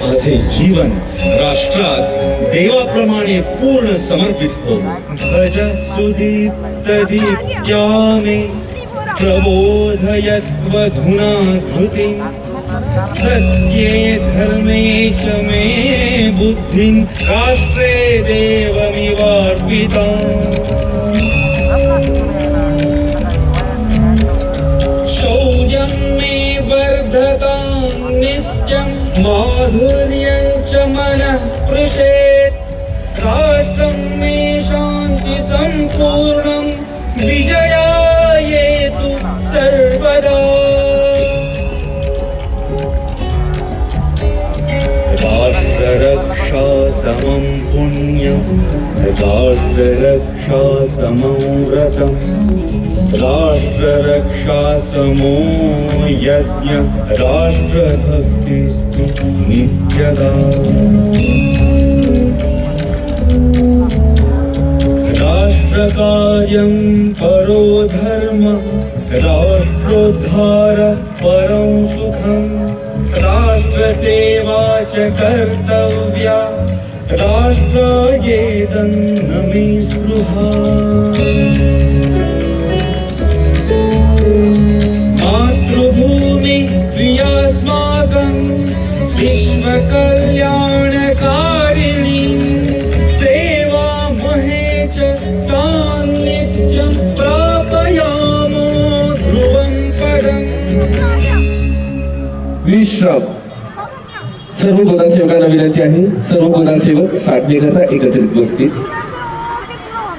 माझे जीवन राष्ट्रात देवाप्रमाणे पूर्ण समर्पित हो. भज सुदीप्त दीप्त्या मे प्रबोधयत्वधुना धृतिं सत्ये धर्मे च मे बुद्धिं राष्ट्रे देवमिवार्पिताम्. शौर्यं मे वर्धतां नित्यं माधुर्यं च मनः स्पृशेत्. राष्ट्रं मे शान्ति सम्पूर्णं विजयायेतु सर्वदा. राष्ट्ररक्षा समं पुण्यं राष्ट्ररक्षा समं व्रतं राष्ट्ररक्षा समो यज्ञ राष्ट्रभक्तिस्तु नित्यदा. राष्ट्रकार्यं परो धर्म राष्ट्रोद्धार परं सुखं. राष्ट्रसेवा च कर्तव्या राष्ट्रायेदन्न मे स्पृहा. मातृभूमि प्रियास्माकं विश्वकल्याणकारिणी. सेवामहे च तां नित्यं प्रापयामो ध्रुवं पदम्. विश्राम. सर्व गोदासेवकांना विनंती आहे, सर्व गोदासेवक साधनेकरता एकत्रित बसतील.